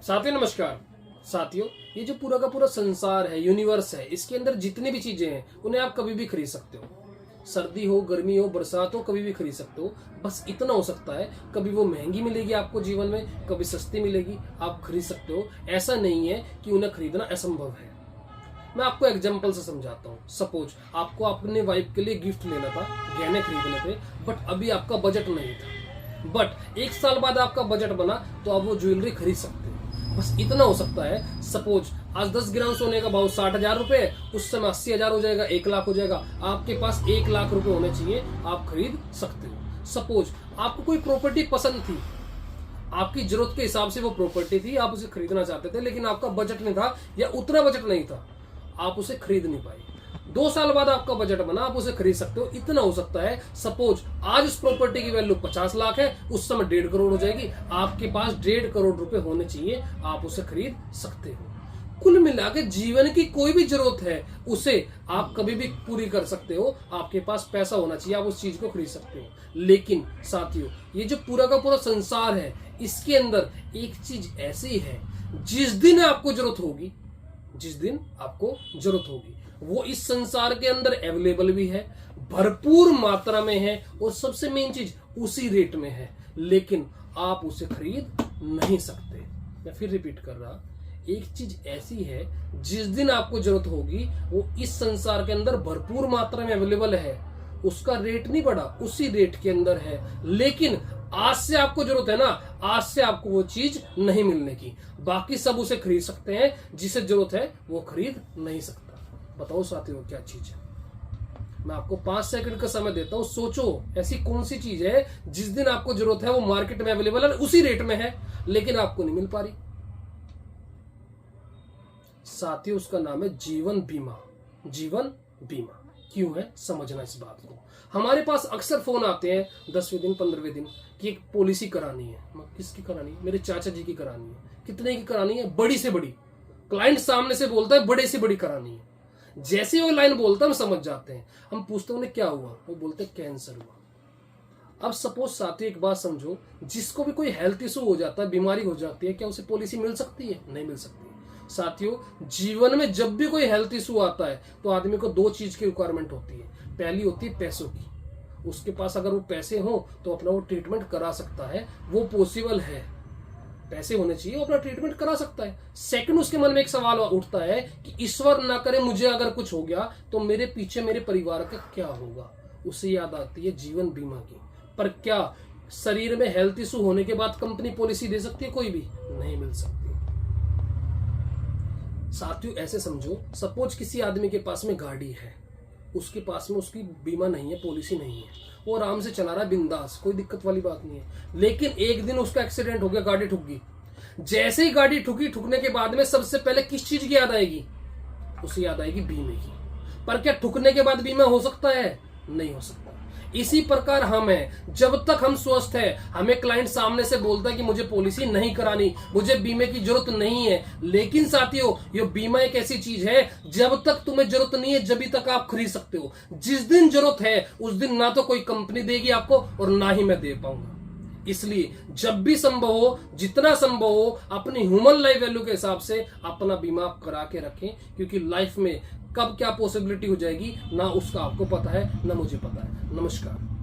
साथियों नमस्कार। साथियों, ये जो पूरा का पूरा संसार है, यूनिवर्स है, इसके अंदर जितनी भी चीजें हैं उन्हें आप कभी भी खरीद सकते हो। सर्दी हो, गर्मी हो, बरसात हो, कभी भी खरीद सकते हो। बस इतना हो सकता है, कभी वो महंगी मिलेगी आपको जीवन में, कभी सस्ती मिलेगी, आप खरीद सकते हो। ऐसा नहीं है कि उन्हें खरीदना असंभव है। मैं आपको एग्जाम्पल से समझाता हूँ। सपोज आपको अपने वाइफ के लिए गिफ्ट लेना था, गहने खरीदने थे, बट अभी आपका बजट नहीं था। बट 1 साल बाद आपका बजट बना तो आप वो ज्वेलरी खरीद सकते हो। बस इतना हो सकता है। सपोज आज 10 ग्राम सोने का भाव 60,000 रुपए, उस समय 80,000 हो जाएगा, 1 लाख हो जाएगा। आपके पास 1 लाख रुपए होने चाहिए, आप खरीद सकते हो। सपोज आपको कोई प्रॉपर्टी पसंद थी, आपकी जरूरत के हिसाब से वो प्रॉपर्टी थी, आप उसे खरीदना चाहते थे, लेकिन आपका बजट नहीं था या उतना बजट नहीं था, आप उसे खरीद नहीं पाए। 2 साल बाद आपका बजट बना, आप उसे खरीद सकते हो। इतना हो सकता है। सपोज आज उस प्रॉपर्टी की वैल्यू 50 लाख है, उस समय 1.5 करोड़ हो जाएगी। आपके पास 1.5 करोड़ रुपए होने चाहिए, आप उसे खरीद सकते हो। कुल मिला के जीवन की कोई भी जरूरत है उसे आप कभी भी पूरी कर सकते हो। आपके पास पैसा होना चाहिए, आप उस चीज को खरीद सकते हो। लेकिन साथियों, ये जो पूरा का पूरा संसार है, इसके अंदर एक चीज ऐसी है, जिस दिन आपको जरूरत होगी, जिस दिन आपको जरूरत होगी, वो इस संसार के अंदर अवेलेबल भी है, भरपूर मात्रा में है, और सबसे मेन चीज उसी रेट में है, लेकिन आप उसे खरीद नहीं सकते। मैं फिर रिपीट कर रहा, एक चीज ऐसी है जिस दिन आपको जरूरत होगी, वो इस संसार के अंदर भरपूर मात्रा में अवेलेबल है, उसका रेट नहीं बढ़ा, उसी रेट के अंदर है। लेकिन आज से आपको जरूरत है ना, आज से आपको वो चीज नहीं मिलने की। बाकी सब उसे खरीद सकते हैं, जिसे जरूरत है वो खरीद नहीं सकता। बताओ साथियों, क्या चीज है? मैं आपको 5 सेकंड का समय देता हूं, सोचो ऐसी कौन सी चीज है जिस दिन आपको जरूरत है वो मार्केट में अवेलेबल है, उसी रेट में है, लेकिन आपको नहीं मिल पा रही। साथियों, उसका नाम है जीवन बीमा। जीवन बीमा क्यों है, समझना इस बात को। हमारे पास अक्सर फोन आते हैं 10वें दिन 15वें दिन कि एक पॉलिसी करानी है। किसकी करानी है? मेरे चाचा जी की करानी है। कितने की करानी है? बड़ी से बड़ी। क्लाइंट सामने से बोलता है बड़े से बड़ी करानी है। जैसे वो लाइन बोलता है हम समझ जाते हैं। हम पूछते हैं उन्हें क्या हुआ, वो बोलते हैं कैंसर हुआ। अब सपोज साथियों, एक बात समझो, जिसको भी कोई हेल्थ इशू हो जाता है, बीमारी हो जाती है, क्या उसे पॉलिसी मिल सकती है? नहीं मिल सकती। साथियों, जीवन में जब भी कोई हेल्थ इशू आता है तो आदमी को 2 चीज की रिक्वायरमेंट होती है। पहली होती है पैसों की। उसके पास अगर वो पैसे हो तो अपना वो ट्रीटमेंट करा सकता है, वो पॉसिबल है। पैसे होने चाहिए, वो अपना ट्रीटमेंट करा सकता है। सेकंड, उसके मन में एक सवाल उठता है कि ईश्वर ना करे मुझे अगर कुछ हो गया तो मेरे पीछे मेरे परिवार का क्या होगा। उसे याद आती है जीवन बीमा की। पर क्या शरीर में हेल्थ इशू होने के बाद कंपनी पॉलिसी दे सकती है? कोई भी नहीं मिल सकती। साथियों, ऐसे समझो, सपोज किसी आदमी के पास में गाड़ी है, उसके पास में उसकी बीमा नहीं है, पॉलिसी नहीं है, वो आराम से चला रहा है बिंदास, कोई दिक्कत वाली बात नहीं है। लेकिन एक दिन उसका एक्सीडेंट हो गया, गाड़ी ठुक गई। जैसे ही गाड़ी ठुकी, ठुकने के बाद में सबसे पहले किस चीज की याद आएगी? उसे याद आएगी बीमे की। पर क्या ठुकने के बाद बीमा हो सकता है? नहीं हो सकता। इसी प्रकार हम हैं, जब तक हम स्वस्थ हैं, हमें क्लाइंट सामने से बोलता है कि मुझे पॉलिसी नहीं करानी, मुझे बीमे की जरूरत नहीं है। लेकिन साथियों, ये बीमा एक ऐसी चीज है, जब तक तुम्हें जरूरत नहीं है जब तक आप खरीद सकते हो। जिस दिन जरूरत है उस दिन ना तो कोई कंपनी देगी आपको और ना ही मैं दे पाऊंगा। इसलिए जब भी संभव हो, जितना संभव हो, अपनी ह्यूमन लाइफ वैल्यू के हिसाब से अपना बीमा करा के रखें, क्योंकि लाइफ में कब क्या पॉसिबिलिटी हो जाएगी ना उसका आपको पता है, ना मुझे पता है। नमस्कार।